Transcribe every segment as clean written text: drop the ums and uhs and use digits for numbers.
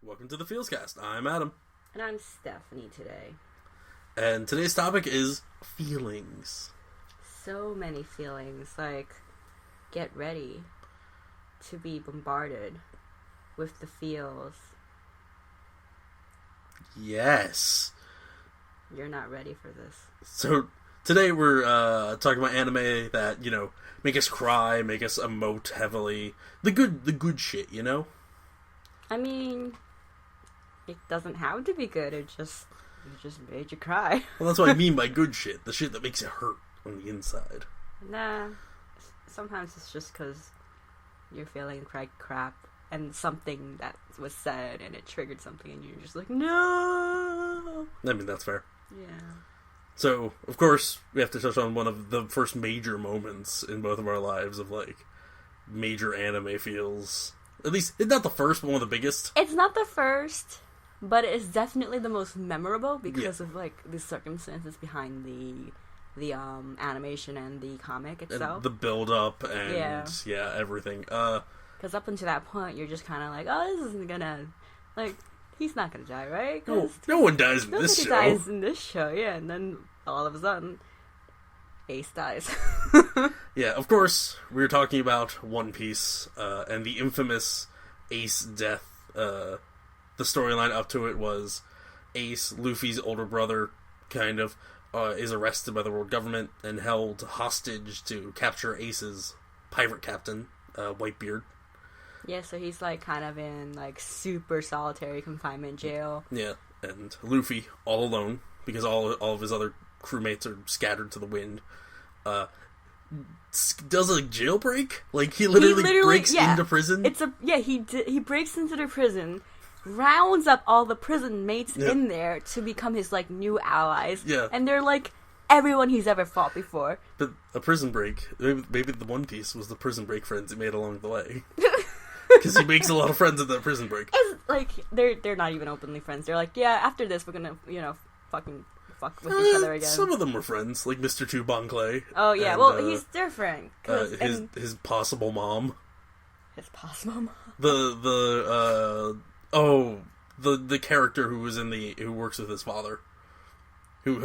Welcome to the FeelsCast. I'm Adam. And I'm Stephanie today. And today's topic is feelings. So many feelings, like, get ready to be bombarded with the feels. Yes. You're not ready for this. So, today we're talking about anime that, make us cry, make us emote heavily. The good shit, I mean, it doesn't have to be good, it just made you cry. Well, that's what I mean by good shit. The shit that makes you hurt on the inside. Nah, sometimes it's just because you're feeling like crap and something that was said and it triggered something and you're just like, no! I mean, that's fair. Yeah. So, of course, we have to touch on one of the first major moments in both of our lives of, major anime feels. At least, it's not the first, but one of the biggest. It's not the first, but it's definitely the most memorable because of, the circumstances behind the animation and the comic itself. And the build-up and, everything. Because up until that point, you're just kind of like, oh, this isn't gonna, he's not gonna die, right? No one dies in this show. Nobody dies in this show, yeah. And then, all of a sudden, Ace dies. Yeah, of course, we were talking about One Piece, and the infamous Ace death. The storyline up to it was Ace, Luffy's older brother, kind of, is arrested by the world government and held hostage to capture Ace's pirate captain, Whitebeard. Yeah, so he's, kind of in, super solitary confinement jail. Yeah, and Luffy, all alone, because all of his other crewmates are scattered to the wind, does a jailbreak? He literally breaks into prison? He breaks into the prison, rounds up all the prison mates in there to become his, new allies. Yeah. And they're, everyone he's ever fought before. But a prison break, maybe the One Piece was the prison break friends he made along the way. Because he makes a lot of friends in that prison break. It's, they're not even openly friends. They're like, yeah, after this we're gonna, fucking fuck with each other again. Some of them were friends, like Mr. Two Bon Clay. Oh, yeah, well, he's different. His possible mom. His possible mom? The character who works with his father. Who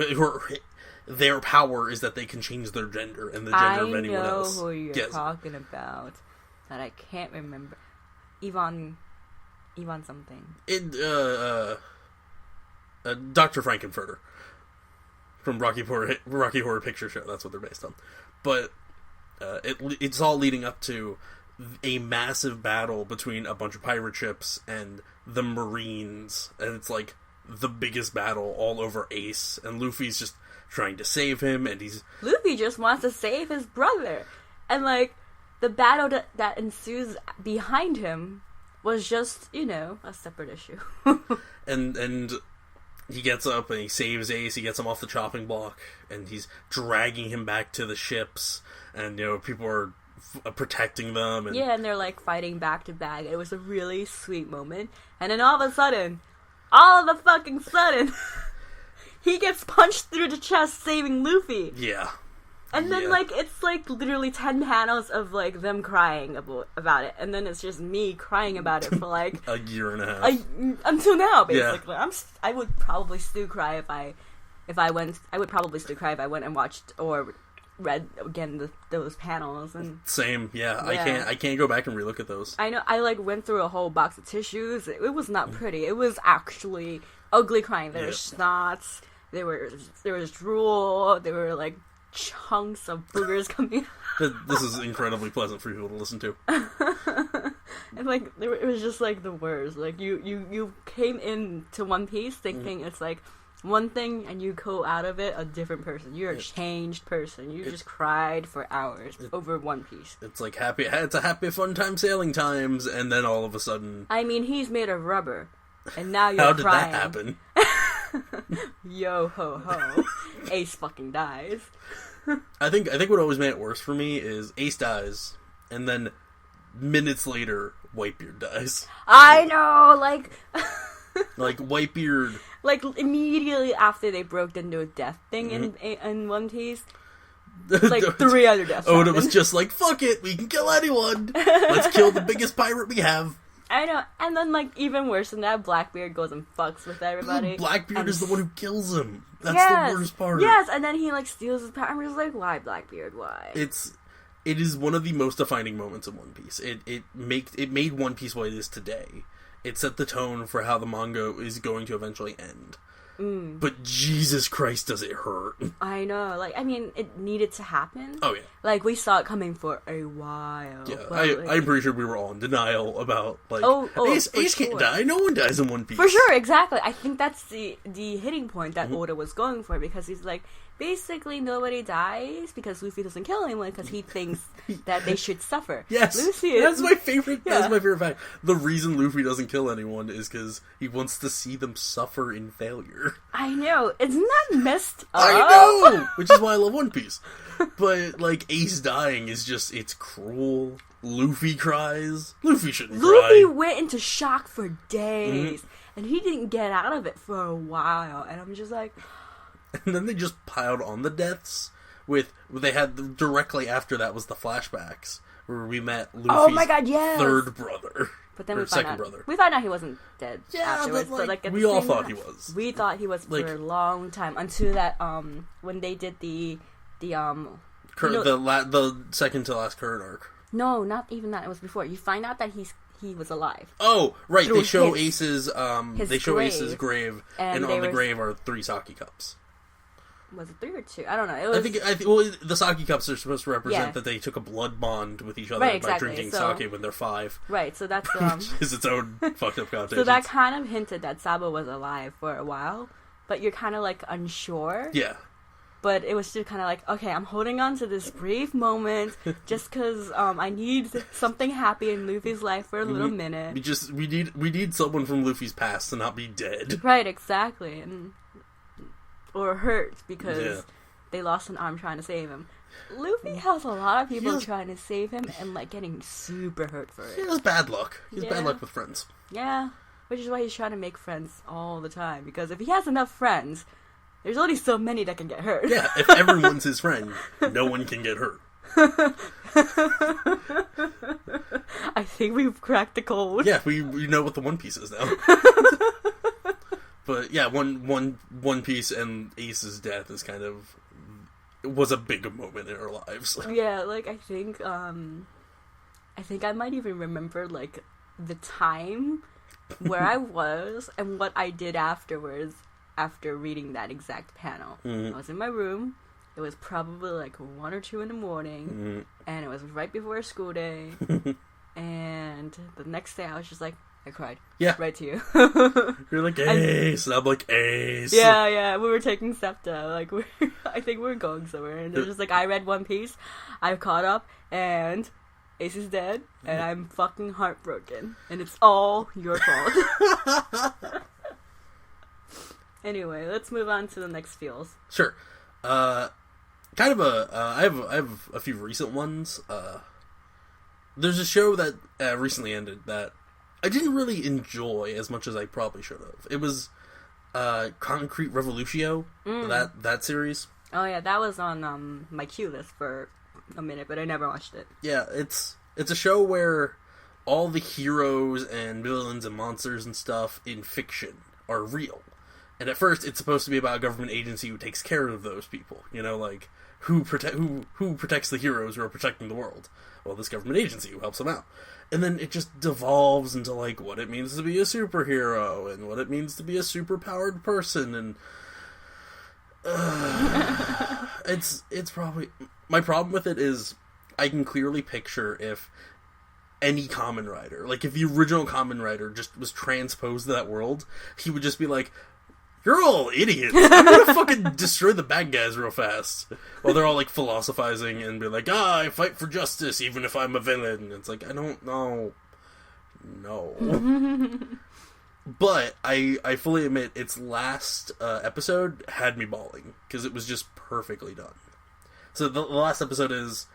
their power is that they can change their gender and the gender of anyone else. I know who you're talking about, but I can't remember. Yvonne something. Dr. Frankenfurter from Rocky Horror Picture Show. That's what they're based on. But it's all leading up to a massive battle between a bunch of pirate ships and the Marines, and it's the biggest battle all over Ace, and Luffy's just trying to save him, and Luffy just wants to save his brother, and the battle that ensues behind him was just, a separate issue. and he gets up and he saves Ace, he gets him off the chopping block, and he's dragging him back to the ships, and, people are protecting them. And yeah, and they're, fighting back to back. It was a really sweet moment. And then all of a sudden, he gets punched through the chest, saving Luffy. Yeah. And then, it's, literally 10 panels of, them crying about it. And then it's just me crying about it for, a year and a half. Until now, basically. Yeah. I would probably still cry if I went and watched or read again those panels. And same, yeah. I can't go back and relook at those. I know, I, went through a whole box of tissues. It was not pretty. It was actually ugly crying. There was snots, there was drool, there were, chunks of boogers coming out. This is incredibly pleasant for people to listen to. And it was just the worst. You came into One Piece thinking it's one thing, and you go out of it a different person. You're a changed person. You just cried for hours over One Piece. It's it's a happy fun time sailing times, and then all of a sudden, I mean, he's made of rubber, and now you're how did crying. that happen? Yo ho ho, Ace fucking dies. I think what always made it worse for me is Ace dies, and then minutes later, Whitebeard dies. I know, Whitebeard. Immediately after they broke into a death thing in One Piece, 3 other deaths. Oda was just fuck it, we can kill anyone. Let's kill the biggest pirate we have. I know, and then, like, even worse than that, Blackbeard goes and fucks with everybody. Blackbeard is the one who kills him. That's the worst part. Yes, and then he, like, steals his power. I'm just like, why, Blackbeard, why? It is one of the most defining moments in One Piece. It made One Piece what it is today. It set the tone for how the manga is going to eventually end. But Jesus Christ, does it hurt. I know. Like, I mean, it needed to happen. Oh, yeah. Like, we saw it coming for a while. Yeah, but, I'm pretty sure we were all in denial about, like, Ace can't die. No one dies in One Piece. For sure, exactly. I think that's the hitting point that Oda was going for, because he's like, basically nobody dies because Luffy doesn't kill anyone because he thinks that they should suffer. Yes, that's my favorite. Yeah. That's my favorite fact. The reason Luffy doesn't kill anyone is because he wants to see them suffer in failure. I know, isn't that messed up? I know, which is why I love One Piece. But like Ace dying is just—it's cruel. Luffy cries. Luffy shouldn't cry. Luffy went into shock for days, and he didn't get out of it for a while. And I'm just like. And then they just piled on the deaths they had directly after that was the flashbacks where we met Luffy's third brother. But then brother. We found out he wasn't dead afterwards. But like we all thought he was. We thought he was for a long time until that when they did the second to last current arc. No, not even that. It was before. You find out that he was alive. Oh, right. They show Ace's Ace's grave, and on the grave are 3 sake cups. Was it 3 or 2? I don't know. It was... I think. Well, the sake cups are supposed to represent that they took a blood bond with each other by drinking sake when they're 5. Right. So that's which is its own fucked up connotation. So that kind of hinted that Sabo was alive for a while, but you're kind of like unsure. Yeah. But it was just kind of like, okay, I'm holding on to this brief moment just because I need something happy in Luffy's life for a little minute. We need someone from Luffy's past to not be dead. Right. Exactly. Or hurt because they lost an arm trying to save him. Luffy has a lot of people trying to save him and like getting super hurt for it. He has bad luck. He has bad luck with friends. Yeah, which is why he's trying to make friends all the time. Because if he has enough friends, there's only so many that can get hurt. Yeah, if everyone's his friend, no one can get hurt. I think we've cracked the code. Yeah, we know what the One Piece is now. But yeah, One Piece and Ace's death is was a big moment in our lives. Yeah, like I think I might even remember like the time where I was and what I did afterwards after reading that exact panel. I was in my room. It was probably like 1 or 2 in the morning, and it was right before a school day. And the next day, I was just like. I cried. Yeah. Right to you. You're like, Ace. And I'm like, Ace. Yeah. We were taking SEPTA. Like, I think we were going somewhere. And they're just like, I read One Piece. I caught up. And Ace is dead. And I'm fucking heartbroken. And it's all your fault. Anyway, let's move on to the next feels. Sure. I have a few recent ones. There's a show that recently ended that I didn't really enjoy as much as I probably should have. It was Concrete Revolutio, that series. Oh yeah, that was on my queue list for a minute, but I never watched it. Yeah, it's a show where all the heroes and villains and monsters and stuff in fiction are real. And at first, it's supposed to be about a government agency who takes care of those people. You know, like who protects the heroes who are protecting the world. Well, this government agency who helps them out. And then it just devolves into, like, what it means to be a superhero, and what it means to be a superpowered person, and... it's probably... My problem with it is, I can clearly picture if any Kamen Rider, like, if the original Kamen Rider just was transposed to that world, he would just be like, you're all idiots. I'm gonna fucking destroy the bad guys real fast. While they're all, like, philosophizing and be like, I fight for justice even if I'm a villain. It's like, I don't know. No. But I fully admit its last episode had me bawling. Because it was just perfectly done. So the last episode is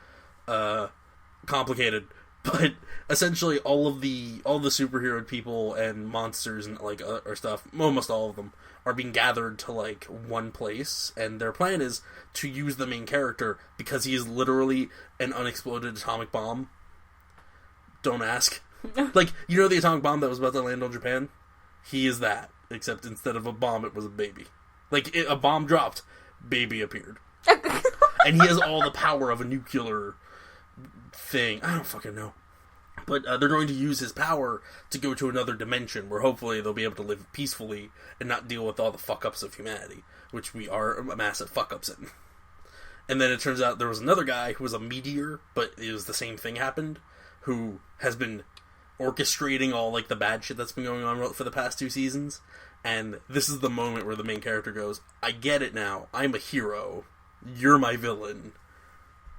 complicated. But essentially all the superhero people and monsters and, like, or stuff, almost all of them, are being gathered to, like, one place, and their plan is to use the main character because he is literally an unexploded atomic bomb. Don't ask. Like, you know the atomic bomb that was about to land on Japan? He is that, except instead of a bomb, it was a baby. Like, a bomb dropped, baby appeared. And he has all the power of a nuclear thing. I don't fucking know. But they're going to use his power to go to another dimension where hopefully they'll be able to live peacefully and not deal with all the fuck-ups of humanity, which we are massive fuck-ups in. And then it turns out there was another guy who was a meteor, but it was the same thing happened, who has been orchestrating all, like, the bad shit that's been going on for the past 2 seasons. And this is the moment where the main character goes, I get it now. I'm a hero. You're my villain.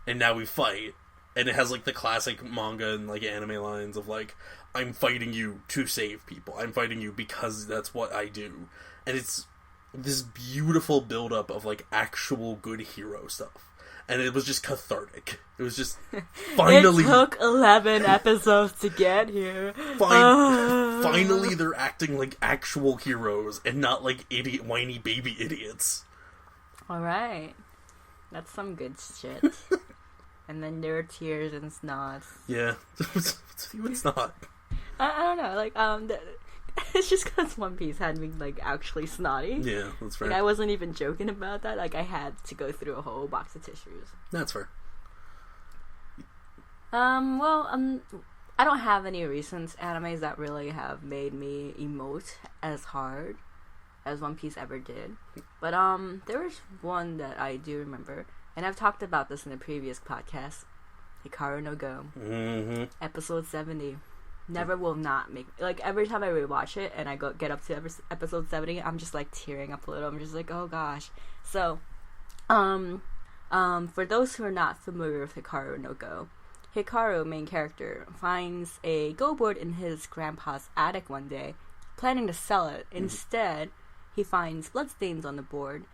And now we fight. And it has, like, the classic manga and, like, anime lines of, like, I'm fighting you to save people. I'm fighting you because that's what I do. And it's this beautiful build-up of, like, actual good hero stuff. And it was just cathartic. It was just finally... It took 11 episodes to get here. Finally they're acting like actual heroes and not like whiny baby idiots. Alright. That's some good shit. And then there are tears and snots. Yeah. It's not. I don't know, like, it's just because One Piece had me, like, actually snotty. Yeah, that's fair. Like, I wasn't even joking about that. Like, I had to go through a whole box of tissues. That's fair. I don't have any recent animes that really have made me emote as hard as One Piece ever did. But, there was one that I do remember, and I've talked about this in a previous podcast. Hikaru No Go. Mm-hmm. Episode 70. Never will not make... Like, every time I rewatch it and I get up to episode 70, I'm just, like, tearing up a little. I'm just like, oh, gosh. So, for those who are not familiar with Hikaru No Go, Hikaru, main character, finds a Go board in his grandpa's attic one day, planning to sell it. Instead, he finds bloodstains on the board,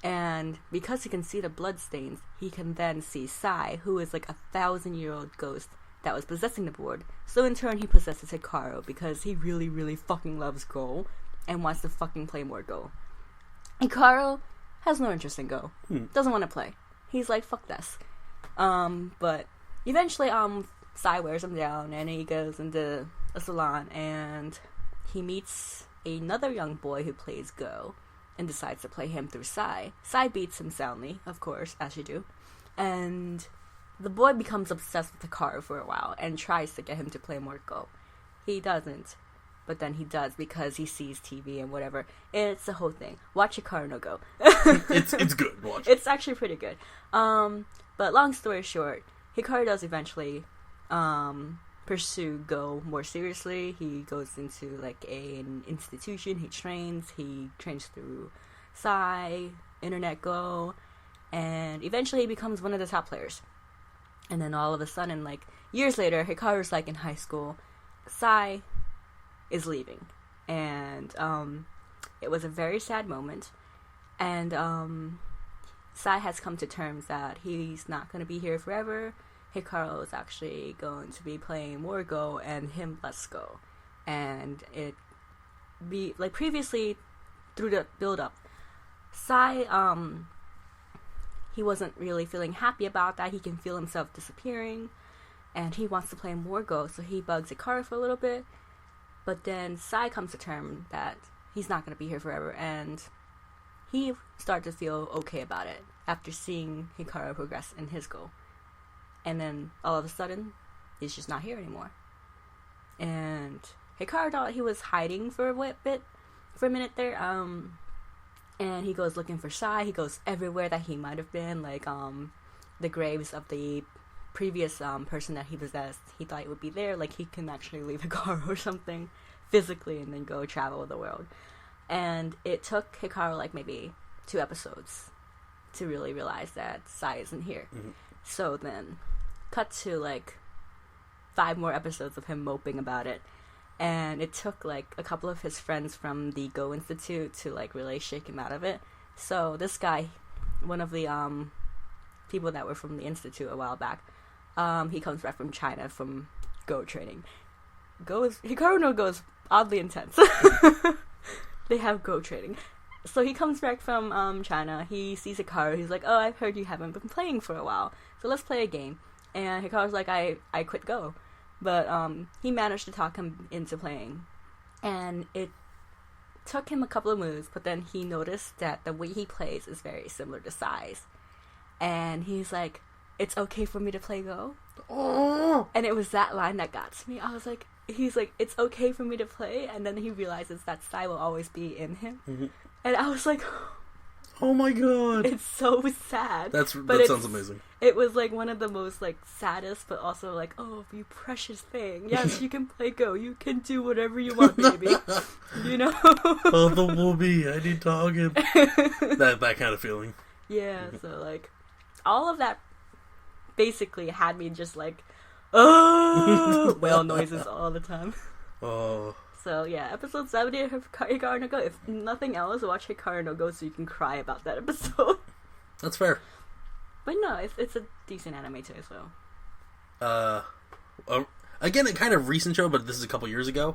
and because he can see the bloodstains, he can then see Sai, who is, like, 1,000-year-old ghost that was possessing the board. So in turn, he possesses Hikaru because he really, really fucking loves Go and wants to fucking play more Go. Hikaru has no interest in Go. Doesn't want to play. He's like, fuck this. But eventually, Sai wears him down and he goes into a salon and he meets another young boy who plays Go and decides to play him through Sai. Sai beats him soundly, of course, as you do. And the boy becomes obsessed with Hikaru for a while and tries to get him to play more Go. He doesn't, but then he does because he sees TV and whatever. It's the whole thing. Watch Hikaru No Go. It's good. Watch. It's actually pretty good. But long story short, Hikaru does eventually pursue Go more seriously. He goes into like an institution. He trains through Sai, Internet Go, and eventually he becomes one of the top players. And then all of a sudden, like, years later, Hikaru's, like, in high school. Sai is leaving. And, it was a very sad moment. And, Sai has come to terms that he's not going to be here forever. Hikaru is actually going to be playing more Go and him less Go. And like, previously, through the build-up, Sai, he wasn't really feeling happy about that. He can feel himself disappearing, and he wants to play more Go, so he bugs Hikaru for a little bit. But then Sai comes to terms that he's not going to be here forever, and he started to feel okay about it after seeing Hikaru progress in his Go. And then all of a sudden, he's just not here anymore. And Hikaru thought he was hiding for a minute there. And he goes looking for Sai. He goes everywhere that he might have been, like the graves of the previous person that he possessed. He thought it would be there, like he can actually leave Hikaru or something physically and then go travel the world. And it took Hikaru like maybe 2 episodes to really realize that Sai isn't here. Mm-hmm. So then, cut to like 5 more episodes of him moping about it. And it took, like, a couple of his friends from the Go Institute to, like, really shake him out of it. So this guy, one of the people that were from the Institute a while back, he comes back from China from Go training. Hikaru no Go is oddly intense. They have Go training. So he comes back from China. He sees Hikaru. He's like, oh, I've heard you haven't been playing for a while. So let's play a game. And Hikaru's like, I quit Go. But he managed to talk him into playing. And it took him a couple of moves, but then he noticed that the way he plays is very similar to Sai's. And he's like, it's okay for me to play Go? Oh. And it was that line that got to me. I was like, he's like, it's okay for me to play? And then he realizes that Sai will always be in him. Mm-hmm. And I was like... Oh my god. It's so sad. That sounds amazing. It was like one of the most like saddest, but also like, oh, you precious thing. Yes, you can play Go. You can do whatever you want, baby. You know? Oh, the whoopee. I need to hug him. that kind of feeling. Yeah, so like, all of that basically had me just like, oh, whale noises all the time. Oh. So yeah, episode 70 of Hikaru No Go. If nothing else, watch Hikaru No Go so you can cry about that episode. That's fair. But no, it's a decent anime too, so. Again, a kind of recent show, but this is a couple years ago.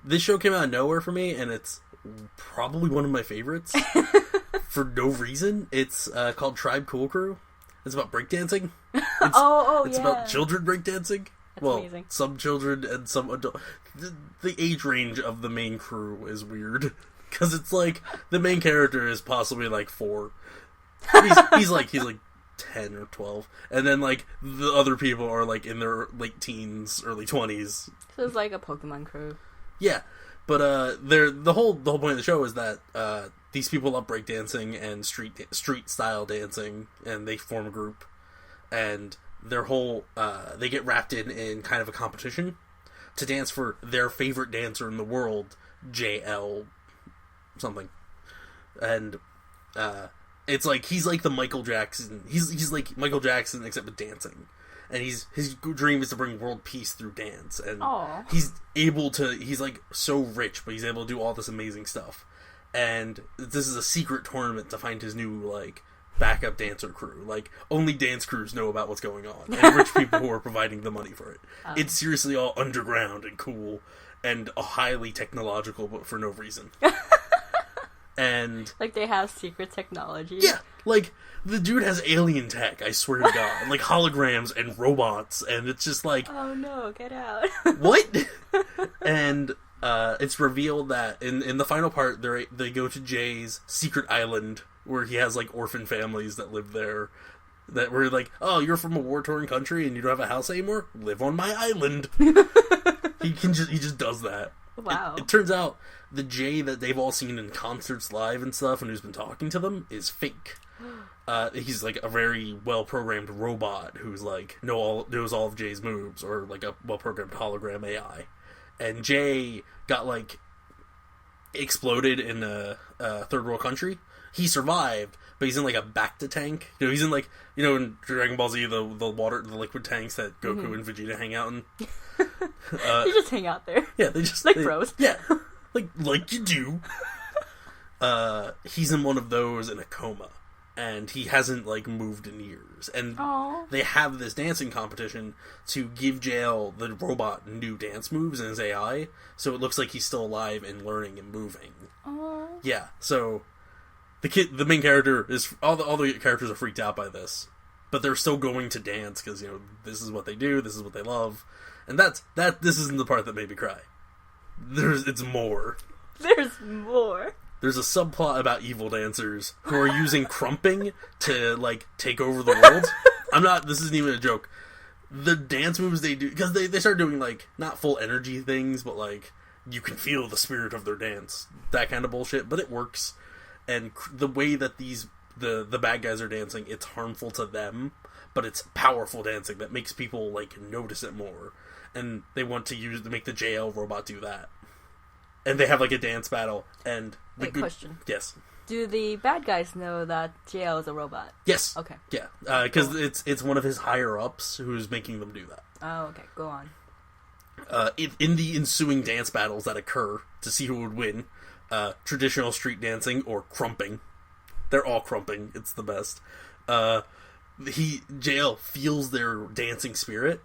This show came out of nowhere for me, and it's probably one of my favorites. For no reason. It's called Tribe Cool Crew. It's about breakdancing. It's about children breakdancing. Well, amazing. Some children and some adult. The age range of the main crew is weird because it's like the main character is possibly like 4. He's like 10 or 12, and then like the other people are like in their late teens, early 20s. So it's like a Pokemon crew. Yeah, but the whole point of the show is that these people love breakdancing and street style dancing, and they form a group, and their whole they get wrapped in kind of a competition to dance for their favorite dancer in the world, JL something. And it's like he's like the Michael Jackson. He's like Michael Jackson except with dancing. And his dream is to bring world peace through dance. And he's like so rich, but he's able to do all this amazing stuff. And this is a secret tournament to find his new like backup dancer crew. Like, only dance crews know about what's going on, and rich people who are providing the money for it. It's seriously all underground and cool and highly technological, but for no reason. And like they have secret technology. Yeah, like the dude has alien tech, I swear to God. Like holograms and robots, and it's just like, oh no, get out. What? And it's revealed that in the final part they go to Jay's secret island where he has like orphan families that live there, that were like, oh, you're from a war-torn country and you don't have a house anymore? Live on my island. He just does that. Wow. It turns out the Jay that they've all seen in concerts live and stuff and who's been talking to them is fake. He's like a very well-programmed robot who's like knows all of Jay's moves, or like a well-programmed hologram AI. And Jay got like exploded in a third world country. He survived, but he's in like a Bacta tank. You know, he's in like, you know, in Dragon Ball Z, the liquid tanks that Goku and Vegeta hang out in. They just hang out there. Yeah, they just bros. Yeah, like you do. He's in one of those in a coma, and he hasn't like moved in years. And they have this dancing competition to give JL the robot new dance moves in his AI, so it looks like he's still alive and learning and moving. Aww. Yeah, so the main character is all the characters are freaked out by this, but they're still going to dance because, you know, this is what they do, this is what they love, and this isn't the part that made me cry. It's more. There's more. There's a subplot about evil dancers who are using crumping to like take over the world. This isn't even a joke. The dance moves they do, because they start doing like not full energy things, but like you can feel the spirit of their dance, that kind of bullshit. But it works. And the way that the bad guys are dancing, it's harmful to them, but it's powerful dancing that makes people like notice it more. And they want to make the JL robot do that. And they have like a dance battle. And question. Yes. Do the bad guys know that JL is a robot? Yes. Okay. Yeah, because it's one of his higher ups who's making them do that. Oh, okay. Go on. In the ensuing dance battles that occur to see who would win. Traditional street dancing or crumping. They're all crumping. It's the best. JL feels their dancing spirit,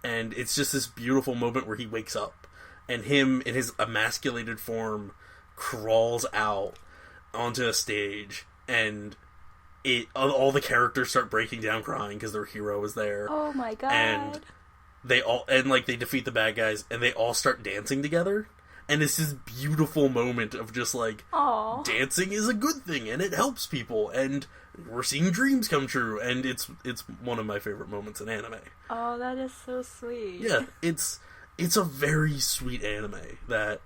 and it's just this beautiful moment where he wakes up, and him in his emasculated form crawls out onto a stage, and all the characters start breaking down crying because their hero is there. Oh my god. And they defeat the bad guys, and they all start dancing together. And it's this beautiful moment of just, like, Aww. dancing is a good thing, and it helps people, and we're seeing dreams come true, and it's one of my favorite moments in anime. Oh, that is so sweet. Yeah, it's a very sweet anime that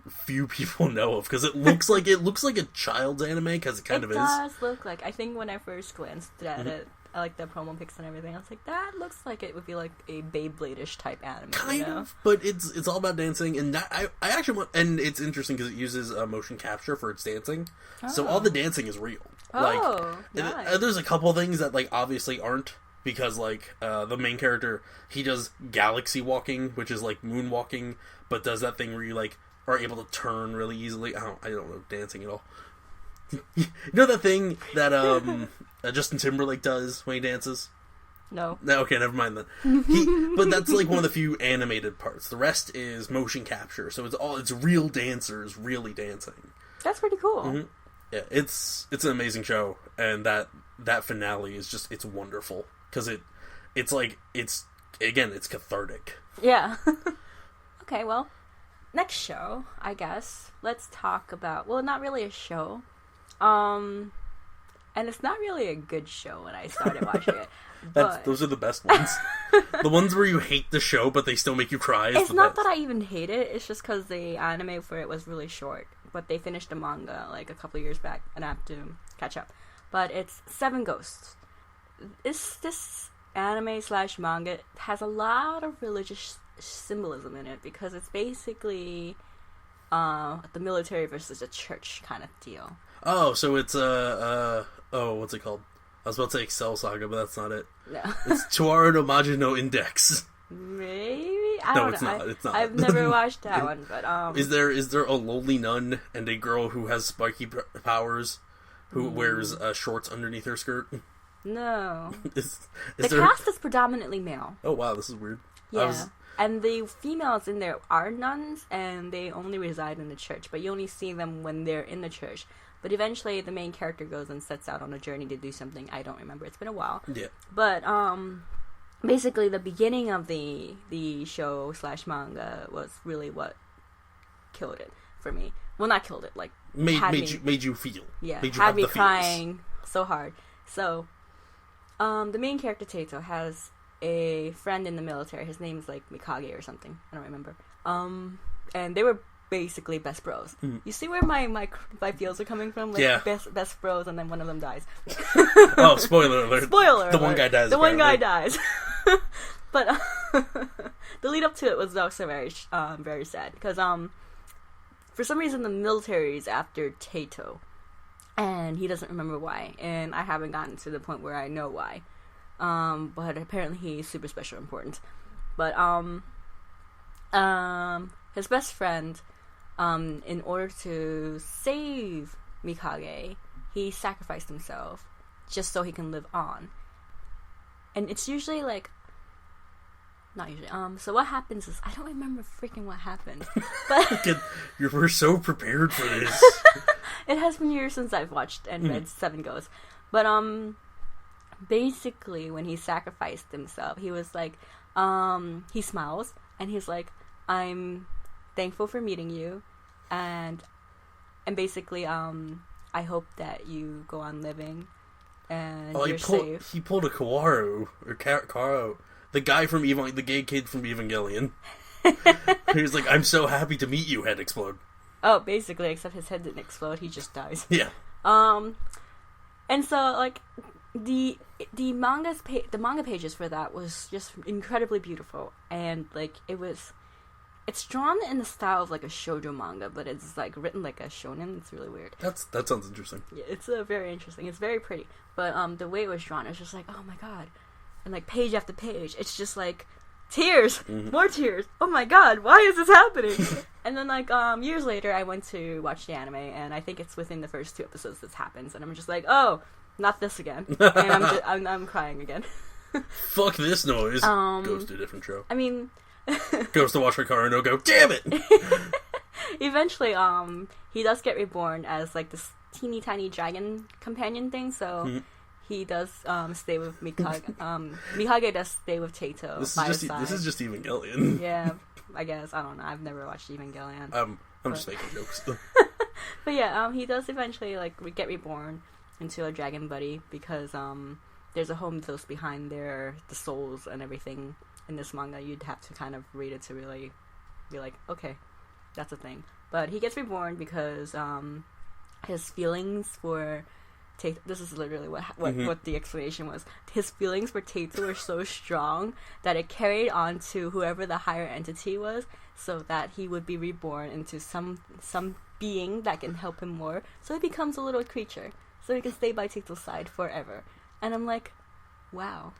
few people know of, because it looks like a child's anime, because it kind of is. It does look like. I think when I first glanced at it, I like the promo pics and everything. I was like, that looks like it would be like a Beyblade-ish type anime. Kind of, but it's all about dancing, and that I actually want. And it's interesting because it uses motion capture for its dancing, so all the dancing is real. Nice. There's a couple things that like obviously aren't, because like the main character, he does galaxy walking, which is like moonwalking, but does that thing where you like are able to turn really easily. I don't know dancing at all. You know that thing that Justin Timberlake does when he dances? No. Okay, never mind then. But that's like one of the few animated parts. The rest is motion capture, so it's real dancers really dancing. That's pretty cool. Mm-hmm. Yeah, it's an amazing show, and that finale is just it's wonderful because it's cathartic. Yeah. Okay, well, next show, I guess. Let's talk about not really a show. And it's not really a good show when I started watching it. Those are the best ones. The ones where you hate the show, but they still make you cry. It's not that I even hate it. It's just because the anime for it was really short. But they finished the manga like a couple of years back, and I have to catch up. But it's Seven Ghosts. This anime / manga has a lot of religious symbolism in it, because it's basically the military versus the church kind of deal. Oh, so it's what's it called? I was about to say Excel Saga, but that's not it. No. It's Toaru no Maju no Index. Maybe? I don't know. It's not. I've never watched that one, but Is there a lowly nun and a girl who has spiky powers who wears shorts underneath her skirt? No. The cast is predominantly male. Oh wow, this is weird. Yeah. And the females in there are nuns, and they only reside in the church, but you only see them when they're in the church. But eventually, the main character goes and sets out on a journey to do something. I don't remember. It's been a while. Yeah. But, basically, the beginning of the show / manga was really what killed it for me. Well, not killed it, like... Made you feel. Yeah, made you had have me the crying so hard. So, the main character, Taito, has a friend in the military. His name's, like, Mikage or something. I don't remember. And they were basically best bros. You see where my feels are coming from? Like, yeah. Best bros, and then one of them dies. Oh, spoiler alert. Spoiler The alert. one guy dies. The one guy dies. But the lead up to it was also very sad. Because, for some reason, the military is after Taito. And he doesn't remember why. And I haven't gotten to the point where I know why. But apparently he's super special important. But, his best friend, in order to save Mikage, he sacrificed himself just so he can live on. And it's usually like, not usually, so what happens is, I don't remember freaking what happened. But you were so prepared for this. It has been years since I've watched and read Seven Ghosts. But, basically, when he sacrificed himself, he was like, he smiles, and he's like, I'm thankful for meeting you, and basically, I hope that you go on living, and you're safe. He pulled a Kaworu, or Karo, the guy from the gay kid from Evangelion. He was like, I'm so happy to meet you, head explode. Oh, basically, except his head didn't explode, he just dies. Yeah. And so, like, the manga pages for that was just incredibly beautiful, and, like, it's drawn in the style of, like, a shoujo manga, but it's, like, written like a shonen. It's really weird. That sounds interesting. Yeah, it's very interesting. It's very pretty. But, the way it was drawn, it's just like, oh my god. And, like, page after page, it's just, like, tears! More tears! Oh my god, why is this happening? And then, like, years later, I went to watch the anime, and I think it's within the first 2 episodes this happens, and I'm just like, oh, not this again. And I'm crying again. Fuck this noise. Goes to a different show. I mean... Goes to watch Hikaru No Go. Damn it! Eventually, he does get reborn as, like, this teeny tiny dragon companion thing, so he does stay with Mikage. Mikage does stay with Tato by his side. This is just Evangelion. Yeah, I guess. I don't know. I've never watched Evangelion. I'm just making jokes. But yeah, he does eventually get reborn into a dragon buddy because there's a home mythos behind the souls and everything in this manga. You'd have to kind of read it to really be like, okay, that's a thing. But he gets reborn because his feelings for Tato, this is literally what the explanation was. His feelings for Tato were so strong that it carried on to whoever the higher entity was, so that he would be reborn into some being that can help him more. So he becomes a little creature, so he can stay by Tato's side forever. And I'm like, wow.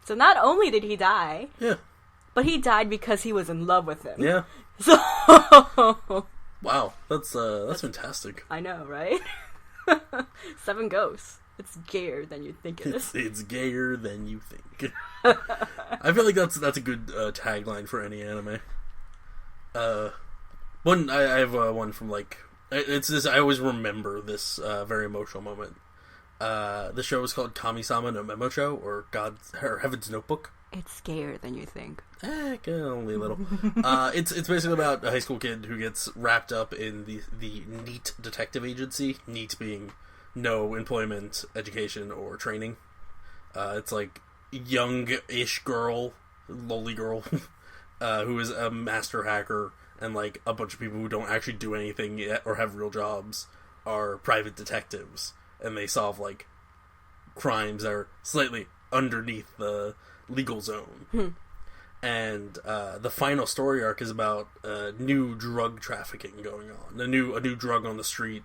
So not only did he die, but he died because he was in love with him. Yeah. So wow, that's fantastic. I know, right? 7 ghosts. It's gayer than you think it is. It's gayer than you think. I feel like that's a good tagline for any anime. I have one from it's this. I always remember this very emotional moment. The show is called Kamisama no Memocho, or Heaven's Notebook. It's gayer than you think. Only a little. It's basically about a high school kid who gets wrapped up in the NEET detective agency. NEET being no employment, education, or training. It's like young-ish girl, lowly girl, who is a master hacker, and like a bunch of people who don't actually do anything yet or have real jobs are private detectives, and they solve like crimes that are slightly underneath the legal zone. And the final story arc is about new drug trafficking going on, a new drug on the street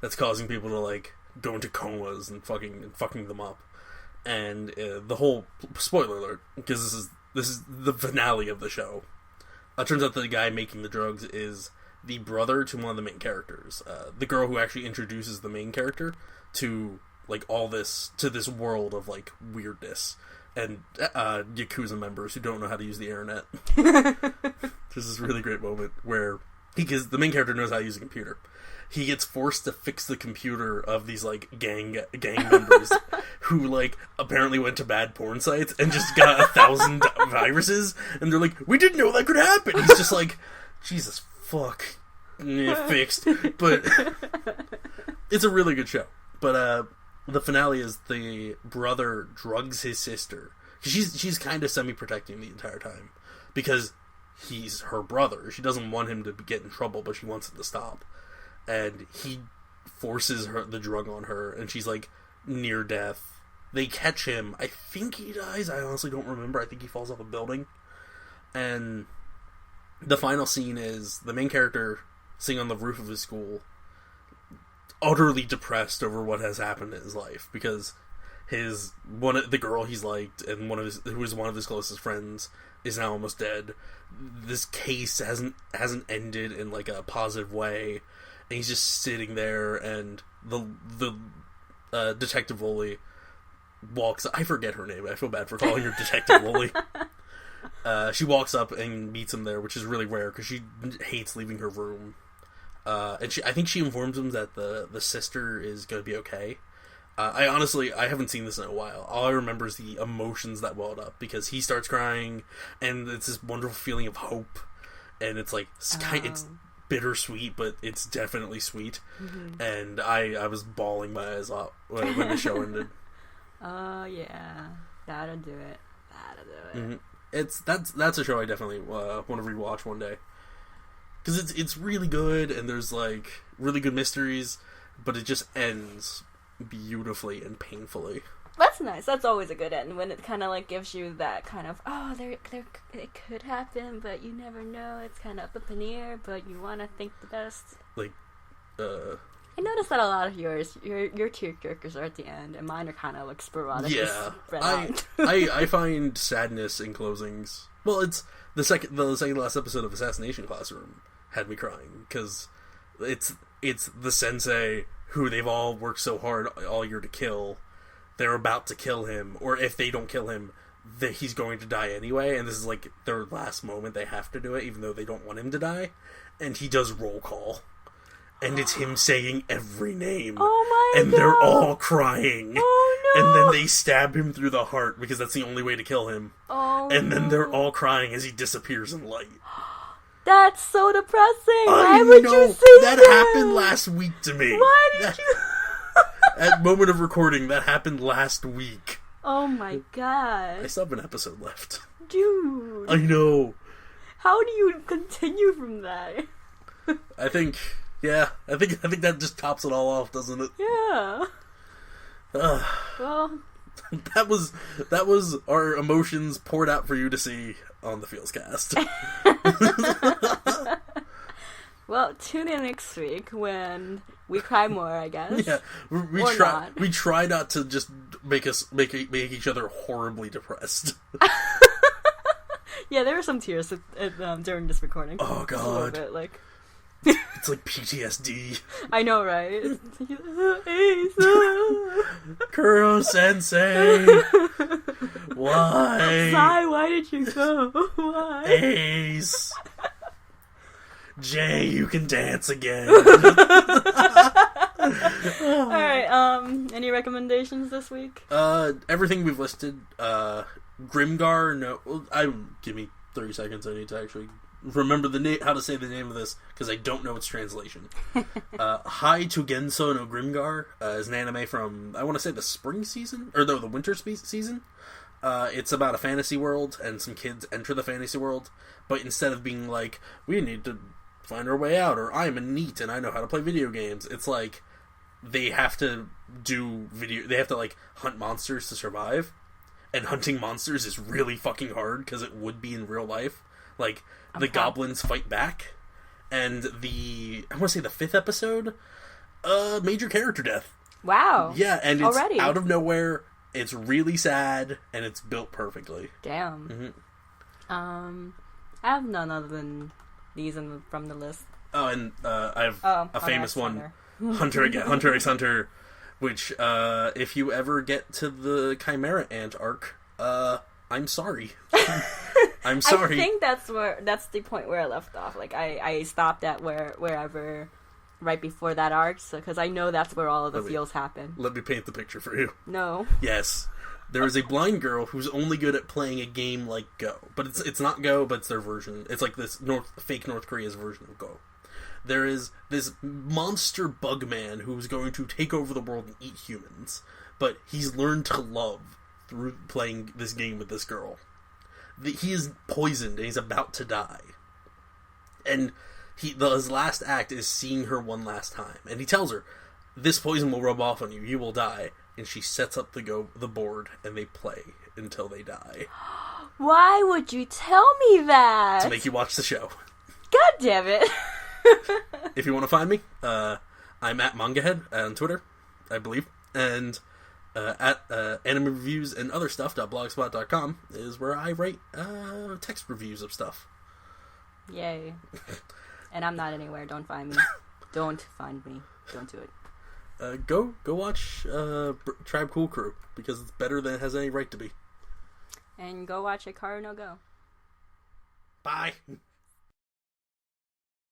that's causing people to like go into comas and fucking them up. And the whole, spoiler alert, because this is the finale of the show. It turns out that the guy making the drugs is the brother to one of the main characters, the girl who actually introduces the main character to like all this, to this world of like weirdness and Yakuza members who don't know how to use the internet. There's this really great moment where because the main character knows how to use a computer. He gets forced to fix the computer of these like gang members who like apparently went to bad porn sites and just got 1,000 viruses, and they're like, we didn't know that could happen. He's just like, Jesus fuck, fixed. But it's a really good show. But the finale is the brother drugs his sister. She's kind of semi-protecting the entire time because he's her brother. She doesn't want him to get in trouble, but she wants him to stop. And he forces the drug on her, and she's like near death. They catch him. I think he dies. I honestly don't remember. I think he falls off a building. And the final scene is the main character sitting on the roof of his school, utterly depressed over what has happened in his life because the girl he's liked and who was one of his closest friends is now almost dead. This case hasn't ended in like a positive way. And he's just sitting there, and the Detective Loli walks. I forget her name. I feel bad for calling her Detective Loli. She walks up and meets him there, which is really rare because she hates leaving her room. And I think she informs him that the sister is going to be okay. I haven't seen this in a while. All I remember is the emotions that welled up because he starts crying, and it's this wonderful feeling of hope, and it's like it's bittersweet, but it's definitely sweet. Mm-hmm. And I was bawling my eyes out when the show ended. Oh yeah, that'll do it. Mm-hmm. That's a show I definitely want to rewatch one day because it's really good, and there's like really good mysteries, but it just ends beautifully and painfully. That's nice. That's always a good end when it kind of like gives you that kind of it could happen, but you never know. It's kind of up in the air, but you want to think the best. Like, I noticed that a lot of your tearjerkers are at the end, and mine are kind of like sporadic. Yeah, I find sadness in closings. Well, it's the second last episode of Assassination Classroom had me crying because it's the sensei who they've all worked so hard all year to kill. They're about to kill him, or if they don't kill him, he's going to die anyway, and this is like their last moment. They have to do it, even though they don't want him to die. And he does roll call, and it's him saying every name. Oh my and god. they're all crying. Oh no. And then they stab him through the heart because that's the only way to kill him. Oh and then no. they're all crying as he disappears in light. That's so depressing. I Why would know. you say that? that? Happened last week to me. Why did you? At moment of recording, that happened last week. Oh my god. I still have an episode left. Dude. I know. How do you continue from that? I think that just tops it all off, doesn't it? Yeah. Well, that was our emotions poured out for you to see on the FeelsCast. well, tune in next week when we cry more, I guess. Yeah, we try not to just make each other horribly depressed. Yeah, there were some tears during this recording. Oh god, a little bit, like it's like PTSD. I know, right? Kuro Sensei, why? Sai, why did you go? Why? Ace, Jay, you can dance again. Alright, any recommendations this week? Everything we've listed. Grimgar, no. Give me 30 seconds. I need to actually remember how to say the name of this, because I don't know its translation. Hai to Genso no Grimgar is an anime from, I want to say, the spring season? Or no, the winter season. It's about a fantasy world, and some kids enter the fantasy world, but instead of being like, we need to find our way out, or I'm a NEET and I know how to play video games, it's like, they have to like, hunt monsters to survive. And hunting monsters is really fucking hard, because it would be in real life. Like, the goblins fight back. And I want to say the 5th episode, major character death. Wow. Yeah, and it's already out of nowhere. It's really sad, and it's built perfectly. Damn. Mm-hmm. I have none other than these from the list. Oh, and I have a famous one. Hunter x Hunter. Which, if you ever get to the Chimera Ant arc, I'm sorry. I'm sorry. I think that's the point where I left off. Like, I stopped at wherever right before that arc, because I know that's where all of the feels happen. Let me paint the picture for you. No. Yes. There is a blind girl who's only good at playing a game like Go. But it's not Go, but it's their version. It's like this fake North Korea's version of Go. There is this monster bug man who's going to take over the world and eat humans. But he's learned to love through playing this game with this girl. He is poisoned and he's about to die. And his last act is seeing her one last time. And he tells her, this poison will rub off on you. You will die. And she sets up the board and they play until they die. Why would you tell me that? To make you watch the show. God damn it. If you want to find me, I'm at MangaHead on Twitter, I believe, and at anime reviews and other stuff.blogspot.com is where I write text reviews of stuff. Yay. And I'm not anywhere. Don't find me. Don't find me. Don't do it. Go watch Tribe Cool Crew, because it's better than it has any right to be. And go watch Hikaru No Go. Bye.